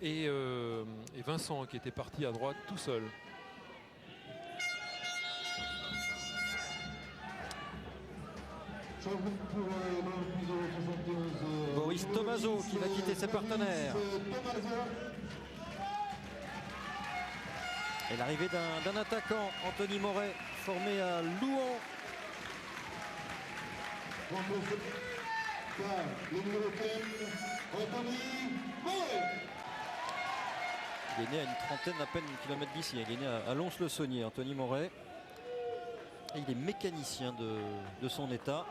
et Vincent qui était parti à droite tout seul. Boris Thomazeau qui va quitter ses partenaires. Et l'arrivée d'un attaquant, Anthony Moret, formé à Louhans. Il est né à une trentaine à peine de kilomètres d'ici. Il est né à Lons-le-Saunier, Anthony Moret. Et il est mécanicien de son état.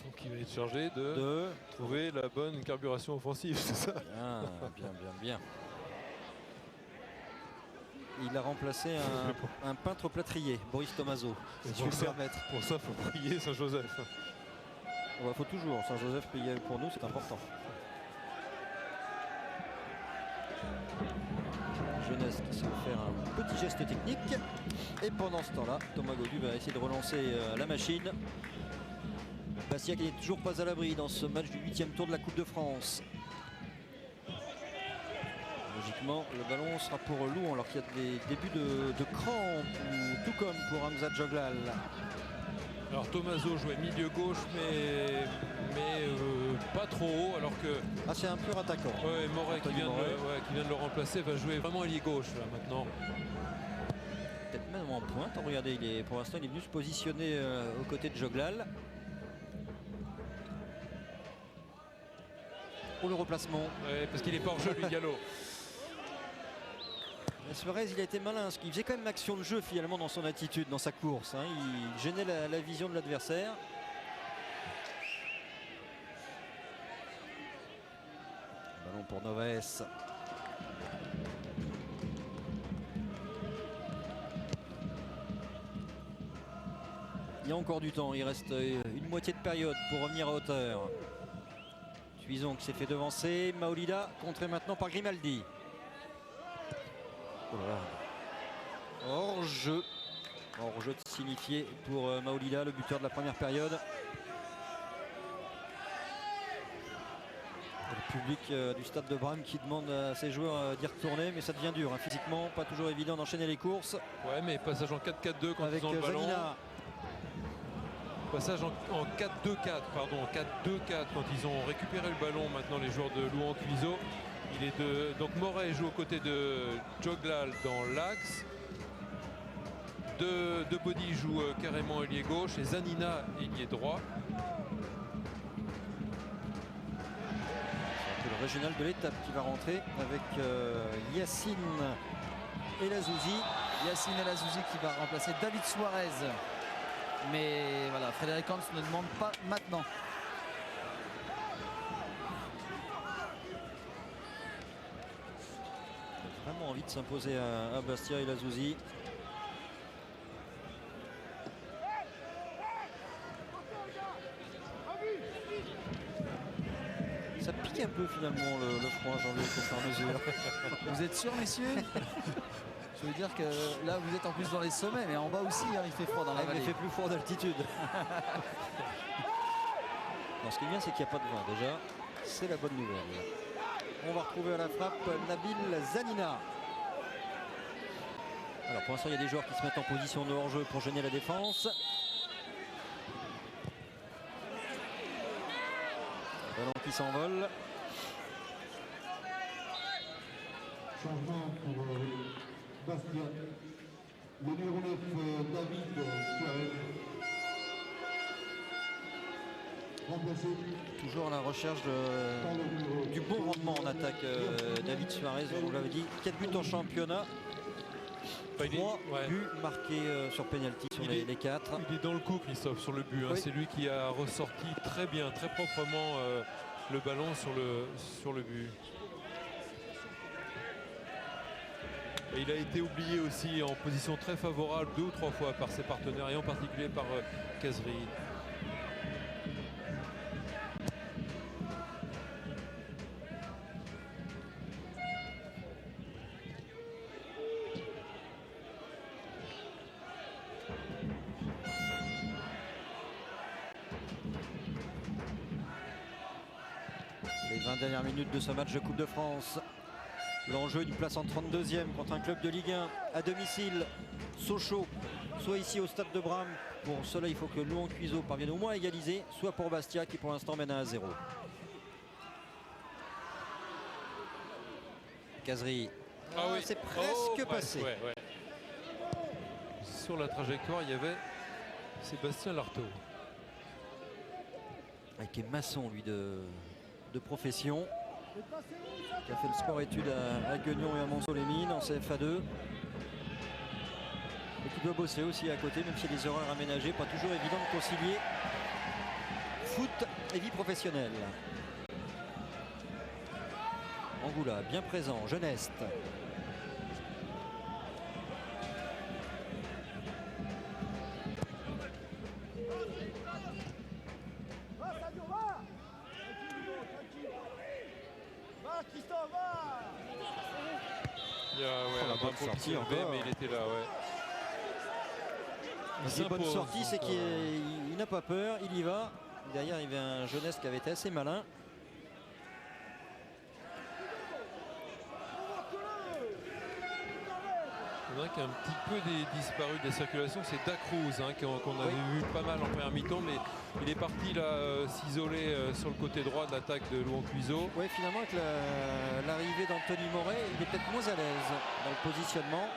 Donc il va être chargé de trouver la bonne carburation offensive, c'est ça? Bien. Il a remplacé un peintre plâtrier, Boris Thomazeau, si je peux me permettre. Pour ça, il faut prier Saint-Joseph. Il faut toujours Saint-Joseph prier pour nous, c'est important. Jeunesse qui se fait faire un petit geste technique. Et pendant ce temps-là, Thomas Gaudu va essayer de relancer la machine. Bastia qui n'est toujours pas à l'abri dans ce match du 8e tour de la Coupe de France. Logiquement, le ballon sera pour Louhans alors qu'il y a des débuts de crampes, tout comme pour Hamza Djoglal. Alors Thomazeau jouait milieu gauche, mais pas trop haut, alors que... Ah, c'est un pur attaquant. Ouais, Moret qui vient de le remplacer va jouer vraiment ailier gauche là maintenant. Peut-être même en pointe. Regardez, pour l'instant, il est venu se positionner aux côtés de Djoglal. Pour le replacement. Ouais, parce qu'il n'est pas hors jeu, lui, Diallo. Suarez, il a été malin, parce qu'il faisait quand même action de jeu finalement dans son attitude, dans sa course. Il gênait la vision de l'adversaire. Ballon pour Noves. Il y a encore du temps, il reste une moitié de période pour revenir à hauteur. Tuison qui s'est fait devancer, Maolida contré maintenant par Grimaldi. Oh là là. Hors-jeu signifié pour Maolida, le buteur de la première période. Et le public du stade de Bram qui demande à ses joueurs d'y retourner, mais ça devient dur physiquement, pas toujours évident d'enchaîner les courses. Ouais, mais passage en 4-4-2 quand avec ils ont le ballon. Zanina. Passage en 4-2-4, pardon, en 4-2-4 quand ils ont récupéré le ballon. Maintenant les joueurs de Louhans Cuiseaux. Donc Moret joue aux côtés de Djoglal dans l'axe. De Body joue carrément ailier gauche et Zanina ailier droit. C'est le régional de l'étape qui va rentrer avec Yacine El Azzouzi. Yacine El Azzouzi qui va remplacer David Suarez. Mais voilà, Frédéric Hans ne demande pas maintenant. Il a vraiment envie de s'imposer à Bastia El Azzouzi. Ça pique un peu finalement le froid, Jean-Luc, au fur et à mesure. Vous êtes sûr, messieurs? Je veux dire que là vous êtes en plus dans les sommets, mais en bas aussi il fait froid dans la vallée. Il fait plus froid d'altitude. Ce qui est bien, c'est qu'il n'y a pas de vent déjà. C'est la bonne nouvelle. On va retrouver à la frappe Nabil Zanina. Alors pour l'instant il y a des joueurs qui se mettent en position de hors-jeu pour gêner la défense. Ballon qui s'envole. Changement pour Bastia. Le numéro 9, David Suarez. Remplacé. Toujours à la recherche du bon rendement en attaque. David Suarez, on l'avait dit, 4 buts en championnat. 3 buts marqués sur pénalty sur les 4. Il est dans le coup, Christophe, sur le but. Oui. C'est lui qui a ressorti très bien, très proprement le ballon sur le but. Et il a été oublié aussi en position très favorable 2 ou 3 fois par ses partenaires et en particulier par Kazri. Les 20 dernières minutes de ce match de Coupe de France. L'enjeu, une place en 32e contre un club de Ligue 1 à domicile. Sochaux, soit ici au stade de Bram. Pour cela, il faut que Louhans-Cuiseaux parvienne au moins à égaliser, soit pour Bastia qui pour l'instant mène à 1-0. Cazerie. Ah oui. C'est presque passé. Ouais. Sur la trajectoire, il y avait Sébastien Lartaud. Qui est maçon, lui, de profession. Qui a fait le sport-études à Guignon et à Montceau-les-Mines en CFA2. Et qui doit bosser aussi à côté, même s'il y a des horaires aménagés. Pas toujours évident de concilier foot et vie professionnelle. Angoula, bien présent, Jeuneste. Il y a la bonne sortie encore. mais il était là, ouais. La bonne sortie, c'est qu'il n'a pas peur, il y va. Derrière, il y avait un Jeunesse qui avait été assez malin. Il y en a qui a un petit peu disparu de la circulation, c'est Dacruz qu'on avait vu pas mal en première mi-temps, mais il est parti là s'isoler sur le côté droit de l'attaque de Louhans-Cuiseaux. Oui, finalement, avec l'arrivée d'Anthony Moret, il est peut-être moins à l'aise dans le positionnement.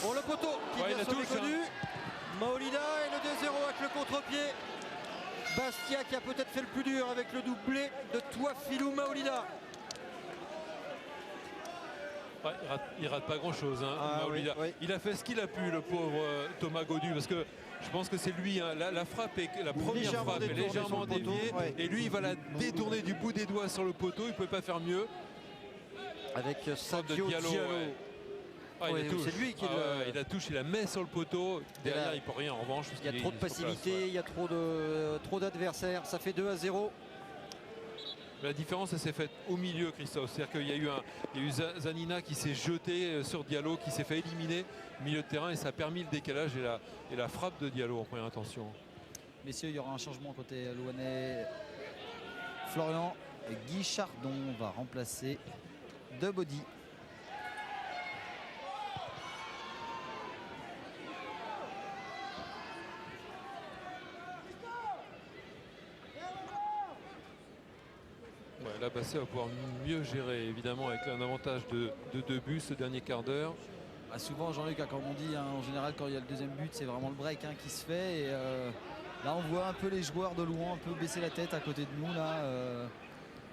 Oh, le poteau qui Ouais, vient il a sauver touché, Godu. Maolida et le 2-0 avec le contre-pied. Bastia qui a peut-être fait le plus dur avec le doublé de Touafilou Maolida. Ouais, il rate pas grand-chose, Maolida. Oui. Il a fait ce qu'il a pu, le pauvre Thomas Godu, parce que je pense que c'est lui, la frappe, la première Légèrement frappe est détournée légèrement sur le poteau, déviée, ouais. et lui il va la détourner du bout des doigts sur le poteau, il ne pouvait pas faire mieux. Avec Frappe de Sadio Diallo, Diallo. ouais. Ah, Ouais, il la touche. c'est lui qui il la touche, il la met sur le poteau. Derrière, il ne peut rien en revanche. Il y a trop de passivité, il y a trop d'adversaires. Ça fait 2-0. La différence, elle s'est faite au milieu, Christophe. C'est-à-dire qu'il y a eu Zanina qui s'est jeté sur Diallo, qui s'est fait éliminer au milieu de terrain, et ça a permis le décalage et la frappe de Diallo en première intention. Messieurs, il y aura un changement côté Louhannais. Florian Guichardon va remplacer Debody. Ouais, là, Bastia va pouvoir mieux gérer, évidemment, avec un avantage de 2 buts ce dernier quart d'heure. Ah, souvent, Jean-Luc, comme on dit, en général, quand il y a le deuxième but, c'est vraiment le break qui se fait. Et là, on voit un peu les joueurs de Louhans un peu baisser la tête à côté de nous. Là,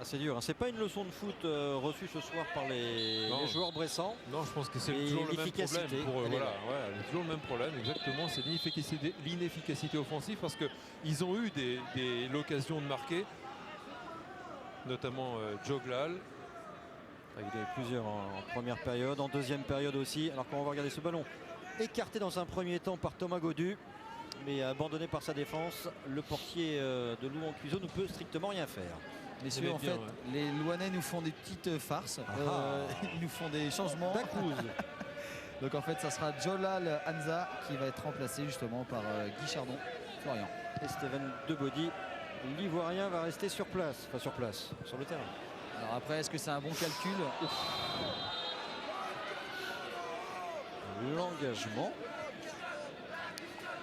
C'est dur. C'est pas une leçon de foot reçue ce soir par les joueurs bressants. Non, je pense que c'est Et toujours le même l'efficacité, problème pour eux. elle est Voilà, là. toujours le même problème, exactement. C'est l'inefficacité offensive, parce qu'ils ont eu l'occasion de marquer, notamment Joglal. Il y en avait plusieurs en première période, en deuxième période aussi. Alors quand on va regarder ce ballon écarté dans un premier temps par Thomas Godu, mais abandonné par sa défense, le portier de Louhans-Cuiseaux ne peut strictement rien faire. messieurs, en fait, les Louhannais nous font des petites farces. Ils nous font des changements. Donc en fait, ça sera Jolal Hanza qui va être remplacé justement par Guichardon. Florian. Et Steven Debody, l'Ivoirien, va rester sur place. Enfin sur place, sur le terrain. Alors après, est-ce que c'est un bon calcul? L'engagement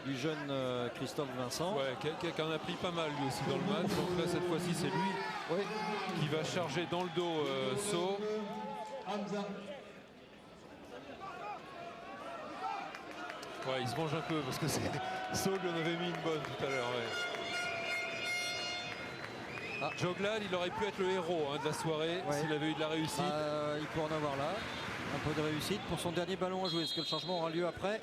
du jeune Christophe Vincent. Ouais, qui en a pris pas mal lui aussi dans le match. Donc là, cette fois-ci, c'est lui qui va charger dans le dos Sceaux. Ouais, il se venge un peu parce que Sceaux lui en avait mis une bonne tout à l'heure. Ouais. Joglal, il aurait pu être le héros de la soirée s'il avait eu de la réussite. Il peut en avoir là. Un peu de réussite pour son dernier ballon à jouer. Est-ce que le changement aura lieu après?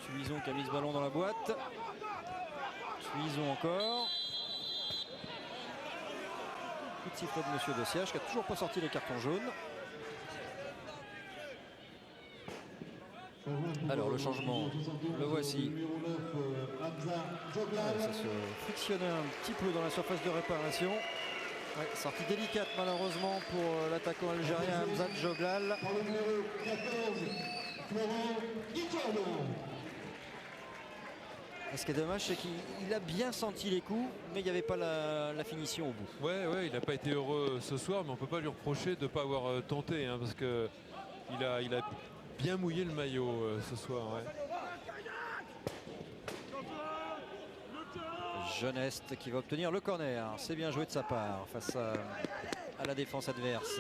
Tuison qui a mis ce ballon dans la boîte. Tuison encore. Coup de sifflet de Monsieur Bessiage qui a toujours pas sorti les cartons jaunes. Alors le changement, le voici. Ça se frictionnait un petit peu dans la surface de réparation. Ouais, sortie délicate malheureusement pour l'attaquant algérien Hamza Djoglal. Ce qui est dommage, c'est qu'il a bien senti les coups, mais il n'y avait pas la finition au bout. Ouais, il n'a pas été heureux ce soir, mais on ne peut pas lui reprocher de ne pas avoir tenté, hein, parce qu'il a bien mouillé le maillot ce soir. Ouais. Jeuneste qui va obtenir le corner. C'est bien joué de sa part face à la défense adverse.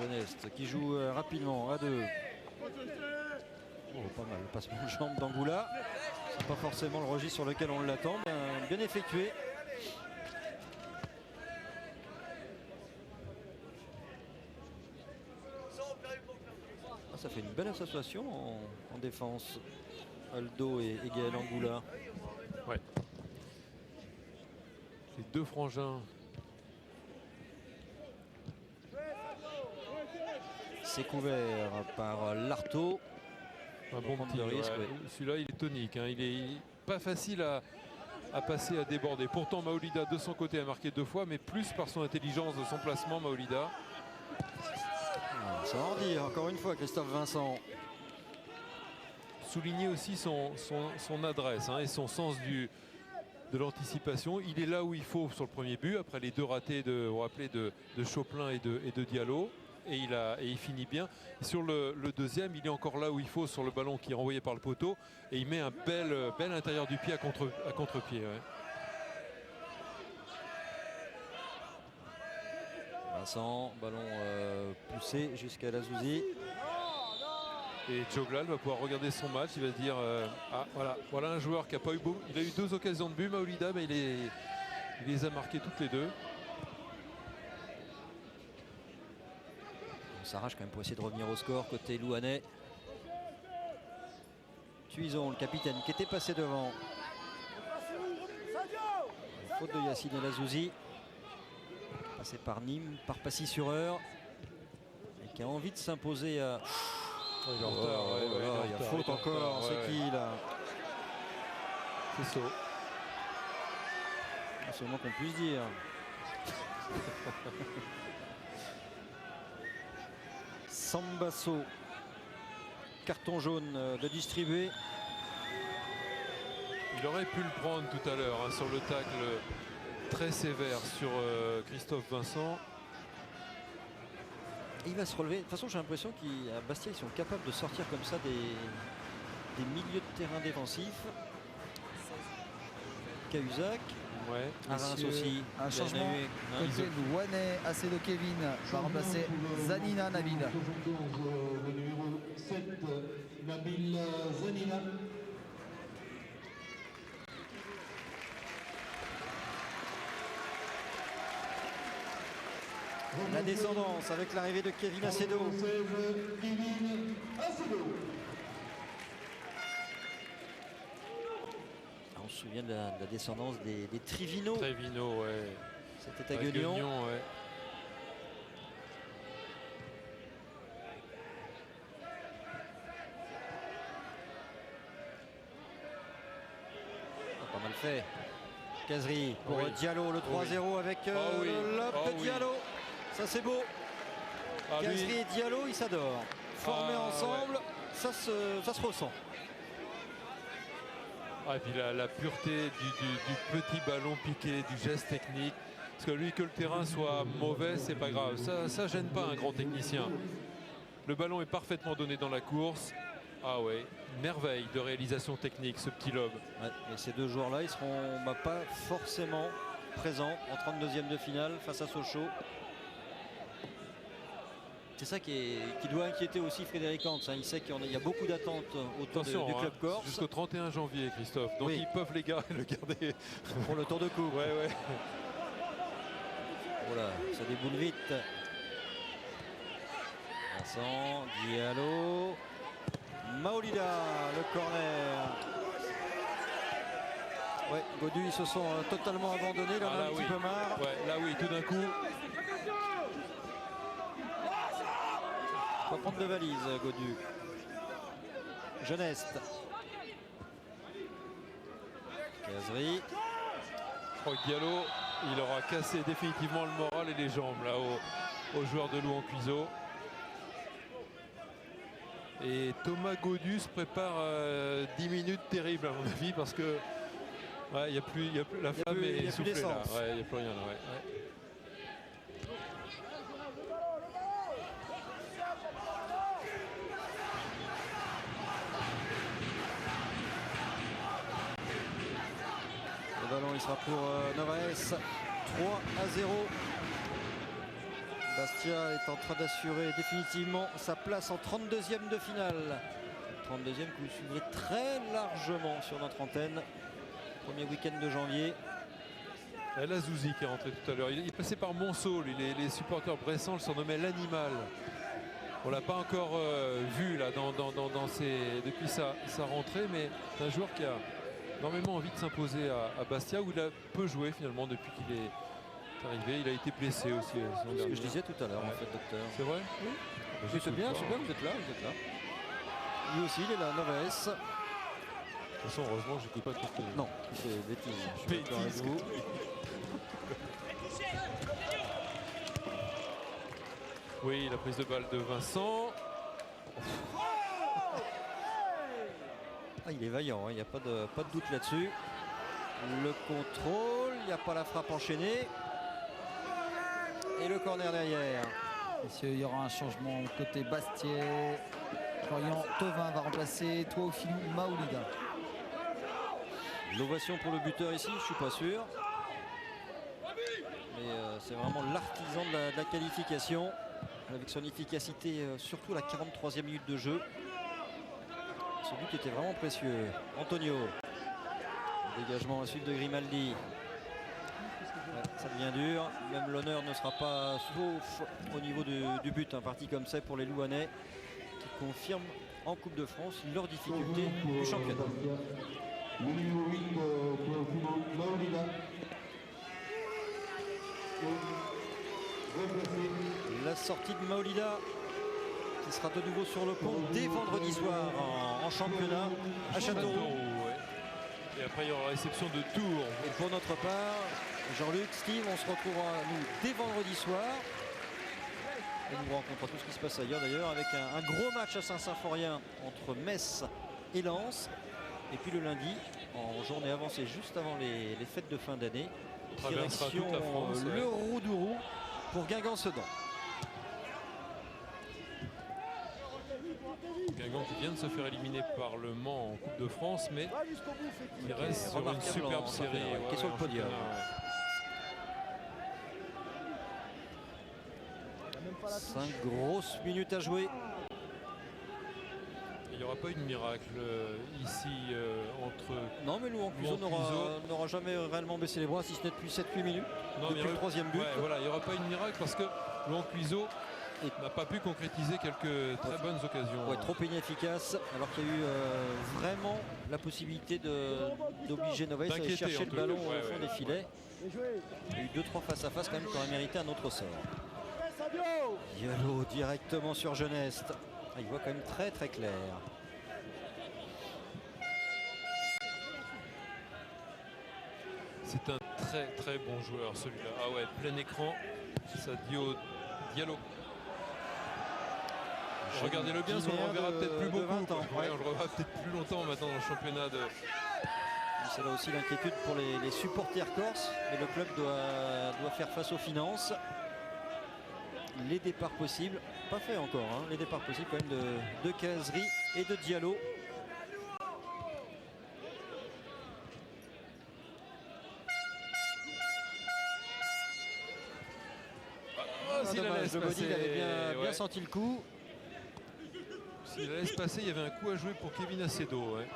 Jeuneste qui joue rapidement à 2. Oh, pas mal, le passement de jambe d'Angoula. C'est pas forcément le registre sur lequel on l'attend, mais bien effectué. Ah, ça fait une belle association en défense. Aldo et Gaël Angoula. Ouais. Les deux frangins. C'est couvert par Lartaud. Un bon petit risque. Ouais. Celui-là, il est tonique. Hein. Il est pas facile à passer, à déborder. Pourtant, Maolida, de son côté, a marqué 2 fois, mais plus par son intelligence de son placement, Maolida. Ça en dit, encore une fois, Christophe Vincent. Souligner aussi son adresse, hein, et son sens de l'anticipation. Il est là où il faut sur le premier but, après les 2 ratés de Chopin et de Diallo. Et il finit bien. Et sur le deuxième, il est encore là où il faut sur le ballon qui est renvoyé par le poteau. Et il met un bel intérieur du pied à contre-pied. Ouais. Vincent, ballon poussé jusqu'à Lazouzi. Et Djoglal va pouvoir regarder son match. Il va se dire voilà un joueur qui n'a pas eu beau. Il a eu 2 occasions de but, Maolida, mais il les a marquées toutes les 2. On s'arrache quand même pour essayer de revenir au score côté louhanais. Tuison, le capitaine, qui était passé devant. Faute de Yacine Lazouzi. Passé par Nîmes, par Passy-sur-Eure. Et qui a envie de s'imposer à... Il est en retard, il y a faute encore, c'est qui là? C'est ça. C'est le moins qu'on puisse dire. Sambasso, carton jaune de distribuer. Il aurait pu le prendre tout à l'heure, hein, sur le tacle très sévère sur Christophe Vincent. Il va se relever. De toute façon, j'ai l'impression qu'à Bastia, ils sont capables de sortir comme ça des milieux de terrain défensifs. Cahuzac. Ouais. À Reims aussi. Un changement côté Louhanais. Acedo Kevin va remplacer Zanina Nabil. Le numéro 7, Nabil Zanina. La descendance avec l'arrivée de Kevin Acedo. On se souvient de la descendance des Trivino. Trivino, ouais. C'était à Gueugnon. Ouais. Pas mal fait. Cazerie pour Diallo, le 3-0 avec le lob de Diallo. Ça c'est beau. Cazerie et Diallo, ils s'adorent. Formés ensemble, ça se ressent. Et puis la pureté du petit ballon piqué, du geste technique. Parce que lui, que le terrain soit mauvais, c'est pas grave. Ça gêne pas un grand technicien. Le ballon est parfaitement donné dans la course. Ah ouais, merveille de réalisation technique, ce petit lob. Ouais, et ces 2 joueurs-là, ils seront pas forcément présents en 32e de finale face à Sochaux. C'est ça qui doit inquiéter aussi Frédéric Hans. Hein. Il sait qu'il y a beaucoup d'attentes autour du club corse. Jusqu'au 31 janvier, Christophe. Donc ils peuvent le garder pour le tour de coupe. Ouais. Voilà, ça déboule vite. Vincent, Diallo, Maolida, le corner. Ouais, Godu, ils se sont totalement abandonnés, là, on a un petit peu marre. Ouais, là oui, tout d'un coup. On va prendre de valise, Godu. Geneste. Cazerie. Je crois que Diallo, il aura cassé définitivement le moral et les jambes là aux joueurs de Louan Cuiseau. Et Thomas Godu se prépare 10 minutes terribles à mon avis parce que ouais, il y a plus la flamme est soufflée là. Ouais, il n'y a plus rien là. Ouais. Le ballon il sera pour Novaes. 3-0. Bastia est en train d'assurer définitivement sa place en 32e de finale. 32e que vous suivrez très largement sur notre antenne. Premier week-end de janvier. La Zouzi qui est rentré tout à l'heure. Il est passé par Monceau. Les supporters bressans le surnommaient l'animal. On l'a pas encore vu là depuis sa rentrée, mais c'est un joueur qui a énormément envie de s'imposer à Bastia, où il a peu joué finalement depuis qu'il est arrivé. Il a été blessé aussi. C'est ce que je disais tout à l'heure en fait, docteur. C'est vrai? Oui. C'est bien, vous êtes là, vous êtes là. Lui aussi, il est là, Novaes. De toute façon, heureusement, je n'écoute pas tout ce que... Non, c'est bêtise. Je suis d'accord avec vous. Oui, la prise de balle de Vincent. Ah, il est vaillant, hein, il n'y a pas de doute là-dessus. Le contrôle, il n'y a pas la frappe enchaînée. Et le corner derrière. Messieurs, il y aura un changement côté Bastiais. Florian Thauvin va remplacer Touaoufilou Maoulida. L'ovation pour le buteur ici, je ne suis pas sûr. Mais c'est vraiment l'artisan de la qualification. Avec son efficacité, surtout à la 43e minute de jeu. Ce but était vraiment précieux. Antonio. Dégagement à suivre de Grimaldi. Ouais, ça devient dur. Même l'honneur ne sera pas sauf au niveau du but. Un parti comme ça pour les Louhanais qui confirment en Coupe de France leur difficulté du championnat. Le numéro 8, Touaoufilou Maoulida. La sortie de Maoulida qui sera de nouveau sur le pont dès vendredi soir en championnat à Châteauroux. Ouais. Et après il y aura réception de Tours. Et pour notre part, Jean-Luc, Steve, on se retrouvera nous dès vendredi soir. Et nous rencontrons tout ce qui se passe ailleurs d'ailleurs avec un gros match à Saint-Symphorien entre Metz et Lens. Et puis le lundi, en journée avancée juste avant les fêtes de fin d'année, direction toute la France, le Roudourou pour Guingamp-Sedan. Guingamp qui vient de se faire éliminer par le Mans en Coupe de France, mais il reste sur une superbe série. Qui est sur le podium. 5 grosses minutes à jouer. Il n'y aura pas eu de miracle ici entre... Non, mais Louan Cuiseau n'aura jamais réellement baissé les bras, si ce n'est depuis 7-8 minutes. Non, depuis le troisième but. Ouais, voilà, il n'y aura pas eu de miracle parce que Louan Cuiseau n'a pas pu concrétiser quelques très bonnes occasions. Ouais, trop inefficace, alors qu'il y a eu vraiment la possibilité d'obliger Novaes à aller chercher le ballon au fond des filets. Il y a eu 2-3 face à face quand même qui auraient mérité un autre sort. Diallo directement sur Geneste. Ah, il voit quand même très très clair. C'est un très très bon joueur celui-là. Ah ouais, plein écran. Ça dit au Diallo. Regardez-le bien, on le reverra peut-être plus beaucoup. 20 ans, ouais, on le reverra peut-être plus longtemps maintenant dans le championnat de... C'est là aussi l'inquiétude pour les supporters corses. Mais le club doit faire face aux finances. Les départs possibles, pas fait encore, hein, les départs possibles quand même de Cazerie et de Diallo. Dommage, le body avait bien senti le coup. S'il la laisse passer, il y avait un coup à jouer pour Kevin Acedo. Ouais.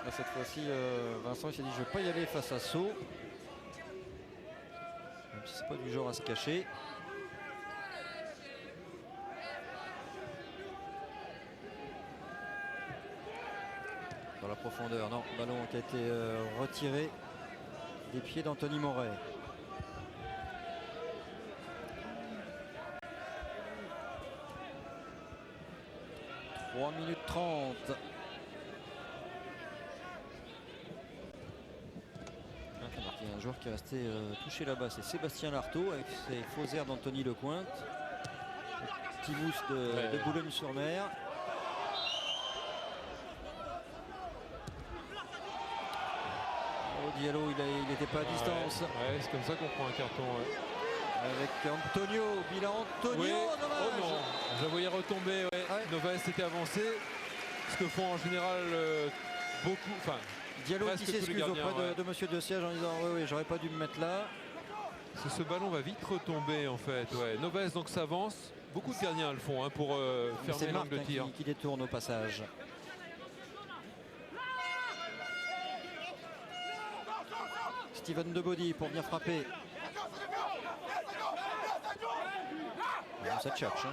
Là, cette fois-ci, Vincent s'est dit je ne vais pas y aller face à Sceaux. Même si c'est pas du genre à se cacher. Dans la profondeur, non. Ballon qui a été retiré des pieds d'Anthony Moret. 3 minutes 30. Il y a un joueur qui est resté touché là-bas, c'est Sébastien Lartaud avec ses faux airs d'Anthony Lecointe. Petit mousse de Boulogne-sur-Mer. Oh, Diallo, il n'était pas à distance. Ouais, c'est comme ça qu'on prend un carton. Ouais. Avec Antonio, bilan Antonio, oui. dommage. Oh non, je la voyais retomber. Ouais. Ouais. Novas était avancé. Ce que font en général beaucoup. Enfin, Diallo qui s'excuse auprès de Monsieur De Siège en disant oui, j'aurais pas dû me mettre là. Ce ballon va vite retomber en fait. Ouais. Novas donc s'avance. Beaucoup de gardiens le font pour fermer l'angle de tir. Qui détourne au passage. Steven Debody pour venir frapper. Ça tchatche.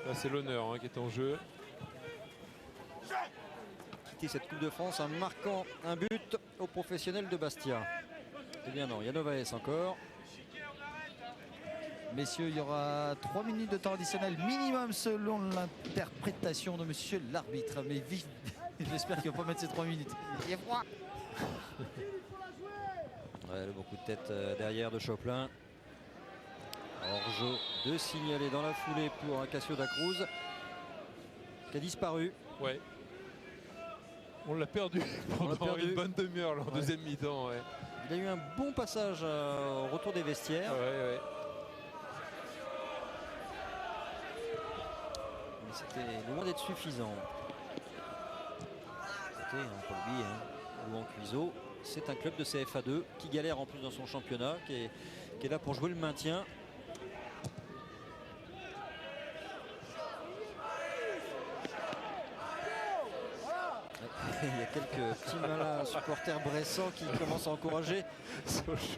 Là c'est l'honneur qui est en jeu. Quitter cette Coupe de France en marquant un but au professionnel de Bastia. Eh bien non, il y a Novaes encore. Messieurs, il y aura 3 minutes de temps additionnel minimum selon l'interprétation de monsieur l'arbitre. Mais vite, j'espère qu'il ne va pas mettre ces 3 minutes. Il est froid. Ouais, le bon coup de tête derrière de Choplin. Hors-jeu de signaler dans la foulée pour Acacio da Cruz qui a disparu. Ouais. On l'a perdu pendant une bonne demi-heure en deuxième mi-temps. Ouais. Il a eu un bon passage au retour des vestiaires. Ouais. Mais c'était loin d'être suffisant. C'était un Colby, Louan Cuiseau. C'est un club de CFA2 qui galère en plus dans son championnat, qui est là pour jouer le maintien. Il y a quelques petits malins supporters bressants qui commencent à encourager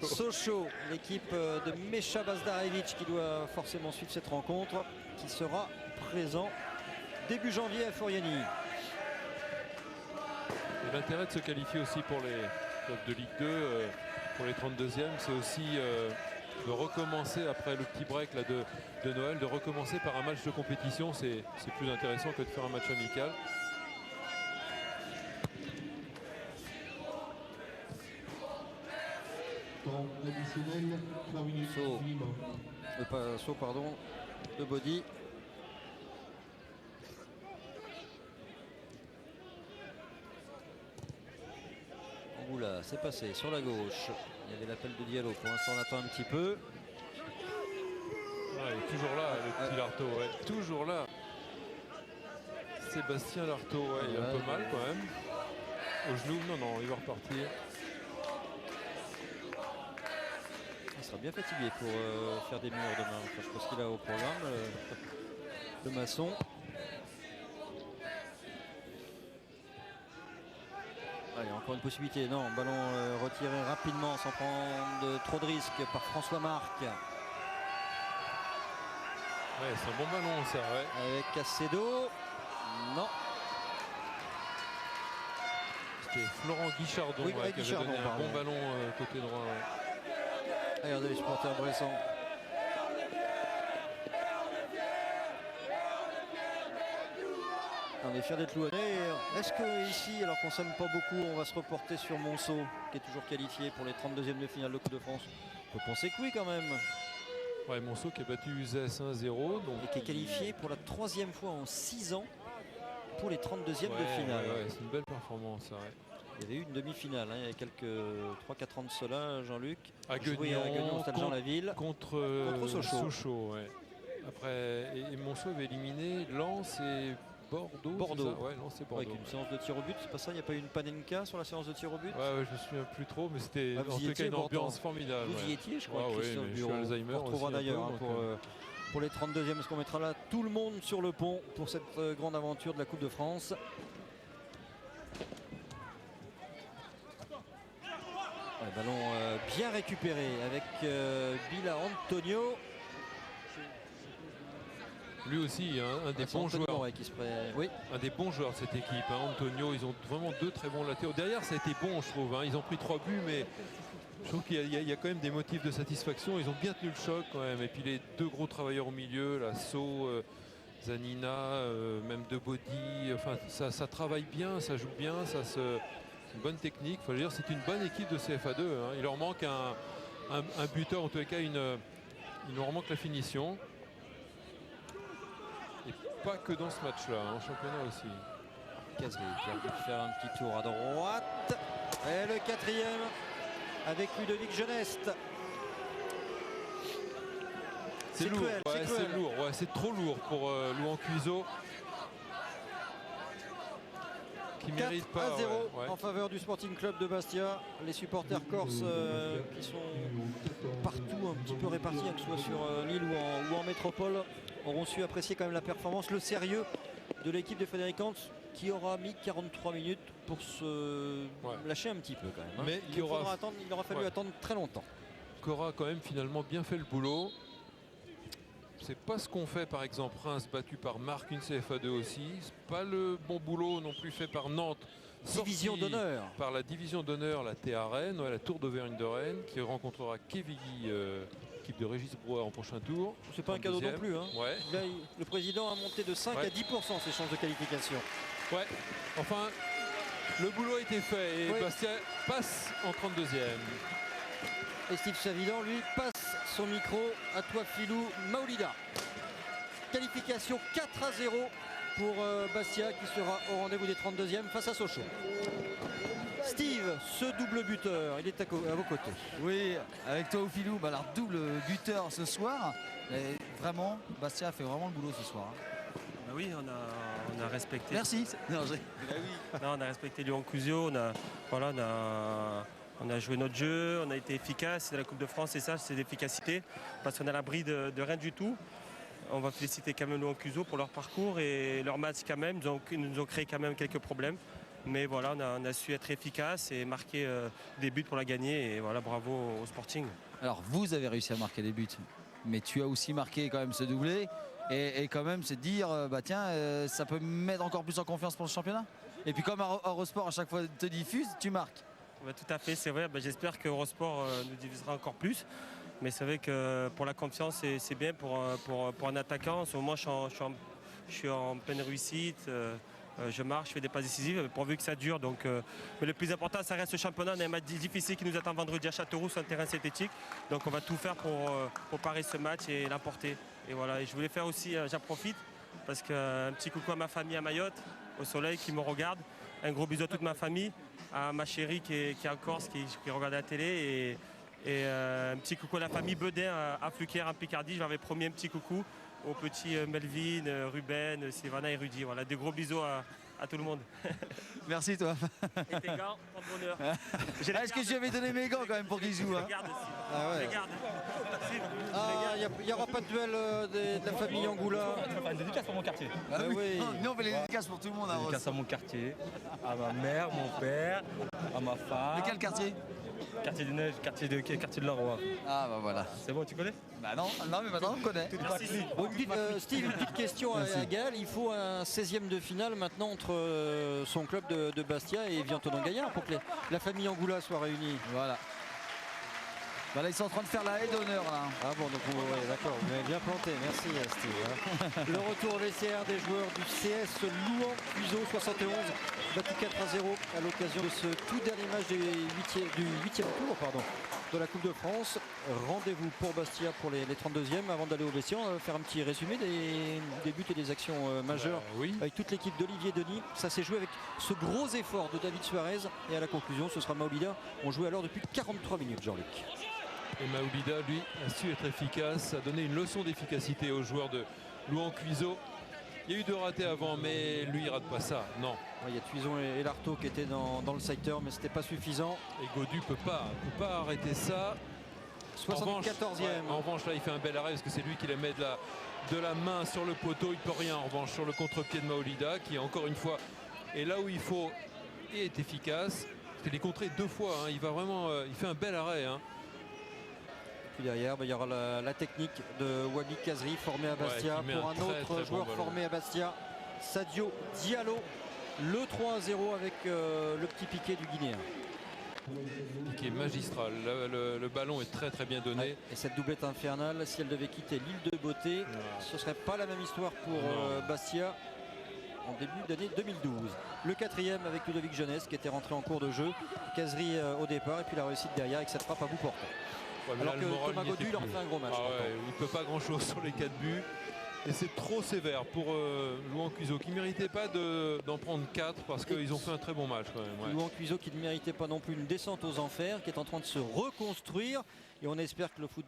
Sochaux, l'équipe de Mecha Bazdarevic qui doit forcément suivre cette rencontre, qui sera présent début janvier à Foriani. Et l'intérêt de se qualifier aussi pour les clubs de Ligue 2, pour les 32e, c'est aussi de recommencer après le petit break là, de Noël, de recommencer par un match de compétition. C'est plus intéressant que de faire un match amical. Additionnel, 3 minutes. Saut, pardon, de Body. Oula, c'est passé sur la gauche. Il y avait l'appel de Diallo. Pour l'instant, on attend un petit peu. Ouais, il est toujours là, le petit Lartaud. Ouais. Toujours là. Sébastien Lartaud, il est un peu mal quand même. Au genou, non, il va repartir. Il sera bien fatigué pour faire des murs demain. Enfin, je pense qu'il a au programme le maçon. Allez, encore une possibilité. Non, ballon retiré rapidement sans prendre trop de risques par François Marc. Ouais, c'est un bon ballon ça, ouais. Avec Cacedo. Non. C'était Florent Guichardon qui avait donné un bon ballon côté droit. Ouais. Regardez les supporters bressants. On est fiers d'être louanais. Est-ce que ici, alors qu'on s'aime pas beaucoup, on va se reporter sur Monceau, qui est toujours qualifié pour les 32e de finale de Coupe de France? On peut penser que oui quand même. Ouais, Monceau qui a battu Uzès 1-0. Et qui est qualifié pour la 3e fois en 6 ans pour les 32e de finale. Ouais, c'est une belle performance. Ouais. Il y avait eu une demi-finale, il y a quelques 3-4 ans de cela, Jean-Luc. À Guignon, au Stade Jean-Laville. Contre Sochaux. Ouais. Après, et Monceau avait éliminé Lens et Bordeaux. Ouais, Lens et Bordeaux. Avec une séance de tir au but, c'est pas ça? Il n'y a pas eu une panenka sur la séance de tir au but? Ouais, je me souviens plus trop, mais c'était en tout cas une ambiance formidable. Vous y étiez, je crois, Christophe Buron. Alzheimer. On retrouvera d'ailleurs pour les 32e, parce qu'on mettra là tout le monde sur le pont pour cette grande aventure de la Coupe de France. Ouais, ballon bien récupéré avec Bila Antonio. Lui aussi, un des bons joueurs. Ouais, oui. Un des bons joueurs de cette équipe. Antonio, ils ont vraiment 2 très bons latéraux. Derrière, ça a été bon, je trouve. Ils ont pris 3 buts, mais je trouve qu'il y a quand même des motifs de satisfaction. Ils ont bien tenu le choc quand même. Et puis les 2 gros travailleurs au milieu, la So, Zanina, même De Body. Enfin, ça travaille bien, ça joue bien, c'est une bonne technique. Faut le dire, c'est une bonne équipe de CFA2. Il leur manque un buteur, en tous les cas, il leur manque la finition. Et pas que dans ce match-là, en championnat aussi. Casri qui a envie de faire un petit tour à droite. Et le 4e avec Ludovic Geneste. C'est lourd, c'est lourd, c'est trop lourd pour Louan Cuiseau. Qui mérite pas. 4-0 en faveur du Sporting Club de Bastia. Les supporters corses qui sont partout un petit peu répartis, que ce soit sur l'île ou en métropole, auront su apprécier quand même la performance, le sérieux de l'équipe de Frédéric Hans qui aura mis 43 minutes pour se lâcher un petit peu quand même. Mais il aura fallu attendre très longtemps. Qui aura quand même finalement bien fait le boulot. C'est pas ce qu'on fait par exemple Reims battu par Marc, une CFA2 aussi. C'est pas le bon boulot non plus fait par Nantes. Division d'honneur. Par la division d'honneur, la TA Rennes, la Tour d'Auvergne de Rennes, qui rencontrera Kévigui, équipe de Régis Brouard en prochain tour. C'est pas un cadeau non plus. Là, le président a monté de 5 à 10% ses chances de qualification. Ouais, enfin, le boulot a été fait et Bastia passe en 32e. Et Steve Savidan, lui, passe son micro à toi, Philou Maolida. Qualification 4-0 pour Bastia qui sera au rendez-vous des 32e face à Sochaux. Steve, ce double buteur, il est à vos côtés. Oui, avec toi, Philou, alors double buteur ce soir. Et vraiment, Bastia a fait vraiment le boulot ce soir. Bah oui, on a respecté. Merci. Non, on a respecté Louan Cuiseau. On a joué notre jeu, on a été efficace. C'est la Coupe de France, et ça, c'est l'efficacité. Parce qu'on a l'abri de rien du tout. On va féliciter quand même Louan Cuiseau pour leur parcours et leur match quand même. Ils nous ont créé quand même quelques problèmes. Mais voilà, on a su être efficace et marquer des buts pour la gagner. Et voilà, bravo au Sporting. Alors, vous avez réussi à marquer des buts. Mais tu as aussi marqué quand même ce doublé. Et quand même se dire, ça peut me mettre encore plus en confiance pour le championnat. Et puis comme Eurosport à chaque fois te diffuse, tu marques. Ouais, tout à fait, c'est vrai. J'espère que Eurosport nous diffusera encore plus. Mais c'est vrai que pour la confiance, c'est bien pour un attaquant. En ce moment, je suis en pleine réussite. Je marche, je fais des passes décisives, pourvu que ça dure. Donc, mais le plus important, ça reste le championnat. On a un match difficile qui nous attend vendredi à Châteauroux sur un terrain synthétique. Donc on va tout faire pour parer ce match et l'emporter. Et voilà. Et je voulais faire aussi, j'en profite, parce qu'un petit coucou à ma famille à Mayotte, au soleil, qui me regarde. Un gros bisou à toute ma famille, à ma chérie qui est en Corse, qui regarde la télé. Et un petit coucou à la famille Bedin à Fluquière en Picardie. Je leur avais promis un petit coucou aux petits Melvin, Ruben, Sylvana et Rudy. Voilà, des gros bisous à tout le monde. Merci toi. Et tes gants, porte bonheur. Est-ce que je lui avais donné mes gants quand même pour qu'ils jouent Je regarde aussi. Ah ouais. Je regarde. Il n'y aura pas de duel de la famille Angoula. Tu vas faire une dédicace pour mon quartier. Ah oui. Nous on fait les dédicaces pour tout le monde. Dédicace à mon quartier, à ma mère, mon père, à ma femme. De quel quartier? Quartier des Neiges, quartier de la Roi. Ah bah voilà. C'est bon, tu connais? Bah non, mais maintenant on connaît. Bon, Steve, une petite question à Gaël. Il faut un 16e de finale maintenant entre son club de Bastia et Vian-Tonon-Gaillard pour que la famille Angoula soit réunie. Voilà. Bah là ils sont en train de faire la haie d'honneur là. Ah bon, donc d'accord, vous m'avez bien planté, merci Steve. Le retour au vestiaire des joueurs du CS Louan Cuiseau 71, battu 4-0 à l'occasion de ce tout dernier match du 8e tour de la Coupe de France. Rendez-vous pour Bastia pour les 32e. Avant d'aller au vestiaire, on va faire un petit résumé des buts et des actions majeures avec toute l'équipe d'Olivier Denis. Ça s'est joué avec ce gros effort de David Suarez et à la conclusion ce sera Maolida. On jouait alors depuis 43 minutes, Jean-Luc. Et Maolida, lui, a su être efficace, a donné une leçon d'efficacité aux joueurs de Louan Cuiseau. Il y a eu 2 ratés avant, mais lui, il rate pas ça, non. Il y a Tuison et Lartaud qui étaient dans le secteur, mais c'était pas suffisant. Et Godu peut pas arrêter ça. 74e. En revanche, là, il fait un bel arrêt parce que c'est lui qui la met de la main sur le poteau. Il peut rien, en revanche, sur le contre-pied de Maolida, qui, encore une fois, est là où il faut et est efficace. Parce qu'il est contré 2 fois. Il va vraiment, il fait un bel arrêt. puis derrière, il y aura la technique de Wabi Kazri formé à Bastia qui met pour un un très, autre très joueur bon ballon. formé à Bastia, Sadio Diallo. Le 3-0 avec le petit piqué du Guinéen. Piqué magistral. Le ballon est très très bien donné. Et cette doublette infernale, si elle devait quitter l'île de Beauté, ce ne serait pas la même histoire pour Bastia en début d'année 2012. Le 4e avec Ludovic Jeunesse qui était rentré en cours de jeu. Kazri au départ et puis la réussite derrière avec cette frappe à bout portant. Ouais, mais Alors là, que le moral Thomas n'y était Godu, il en plus. fait un gros match. Ah ouais, il ne peut pas grand chose sur les 4 buts. Et c'est trop sévère pour Louan Cuiseaux qui ne méritait pas d'en prendre 4 parce qu'ils ont fait un très bon match quand même. Ouais. Louan Cuiseaux qui ne méritait pas non plus une descente aux enfers, qui est en train de se reconstruire. Et on espère que le foot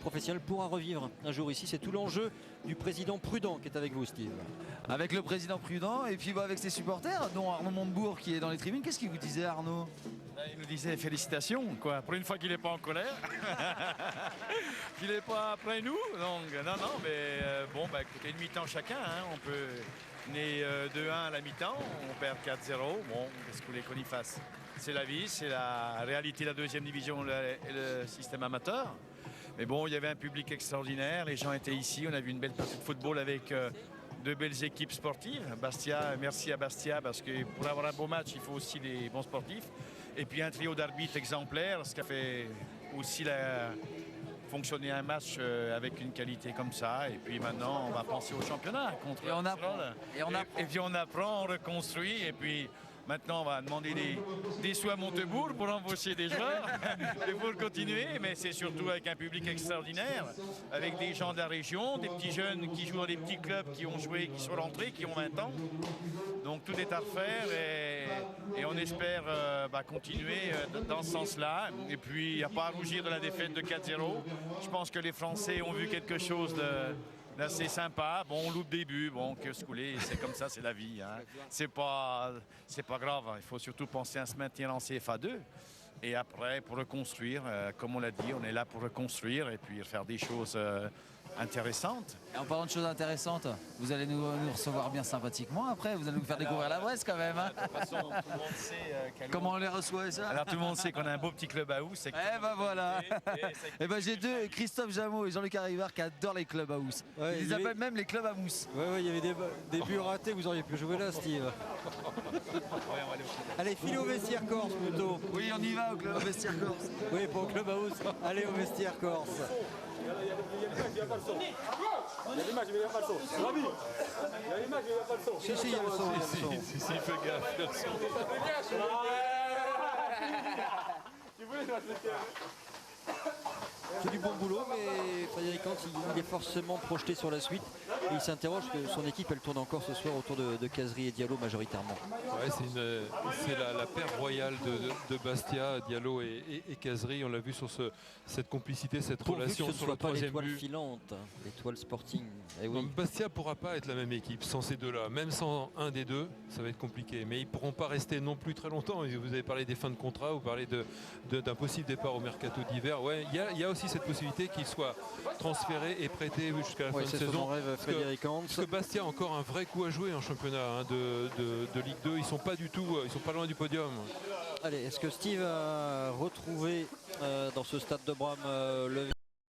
professionnel pourra revivre un jour ici. C'est tout l'enjeu du président Prudent qui est avec vous, Steve. Avec le président Prudent et puis avec ses supporters, dont Arnaud Montebourg qui est dans les tribunes. Qu'est-ce qu'il vous disait, Arnaud? Il nous disait félicitations, quoi. Pour une fois qu'il n'est pas en colère, qu'il n'est pas après nous. Donc, non, mais écoutez, une mi-temps chacun. Hein. On peut mener 2-1 à la mi-temps, on perd 4-0. Bon, qu'est-ce que vous voulez qu'on y fasse? C'est la vie, c'est la réalité de la deuxième division et le système amateur. Mais bon, il y avait un public extraordinaire, les gens étaient ici, on a vu une belle partie de football avec deux belles équipes sportives. Bastia, merci à Bastia, parce que pour avoir un beau match, il faut aussi des bons sportifs. Et puis un trio d'arbitres exemplaires, ce qui a fait aussi fonctionner un match avec une qualité comme ça. Et puis maintenant, on va penser au championnat contre Et on apprend. Et puis on apprend, on reconstruit. Et puis maintenant, on va demander des sous à Montebourg pour embaucher des joueurs et pour continuer. Mais c'est surtout avec un public extraordinaire, avec des gens de la région, des petits jeunes qui jouent dans des petits clubs, qui ont joué, qui sont rentrés, qui ont 20 ans. Donc tout est à refaire et on espère continuer dans ce sens-là. Et puis il n'y a pas à rougir de la défaite de 4-0. Je pense que les Français ont vu quelque chose d'assez sympa. Bon, on loupe des buts, bon, que se couler, c'est comme ça, c'est la vie. Hein. C'est pas grave. Il faut surtout penser à se maintenir en CFA2. Et après, pour reconstruire, comme on l'a dit, on est là pour reconstruire et puis faire des choses intéressantes. Et en parlant de choses intéressantes, vous allez nous recevoir bien sympathiquement après. Vous allez nous faire découvrir la Bresse quand même. Hein. De toute façon, tout le monde sait comment on les reçoit et ça. Alors tout le monde sait qu'on a un beau petit club à house. Eh ben voilà. J'ai deux, Christophe Jameau et Jean-Luc Arrivard, qui adorent les clubs à house. Ouais, Ils les appellent même les clubs à mousse. Ouais, il y avait des buts ratés, vous auriez pu jouer là, Steve. Allez, filez au vestiaire corse plutôt. Oui, on y va au club vestiaire corse. Oui, pour le club house, allez au vestiaire corse. Si, il y a le son. Si, fais gaffe. il y a le son. C'est du bon boulot, mais Frédéric Hans, il est forcément projeté sur la suite. Et il s'interroge que son équipe, elle tourne encore ce soir autour de Kazri et Diallo majoritairement. Ouais, c'est la paire royale de Bastia, Diallo et Kazri. On l'a vu sur cette complicité, cette Pourvu relation que ce ne sur le soit pas troisième l'étoile but. filante, l'étoile sporting. Eh oui. Donc Bastia ne pourra pas être la même équipe sans ces deux-là. Même sans un des deux, ça va être compliqué. Mais ils ne pourront pas rester non plus très longtemps. Vous avez parlé des fins de contrat, vous parlez d'un possible départ au mercato d'hiver. Ouais, il y a aussi cette possibilité qu'il soit transféré et prêté jusqu'à la fin de C'est saison. son rêve, Frédéric Hans. Parce que Bastia a encore un vrai coup à jouer en championnat de Ligue 2. Ils sont pas loin du podium. Allez, est-ce que Steve a retrouvé dans ce stade de Bram le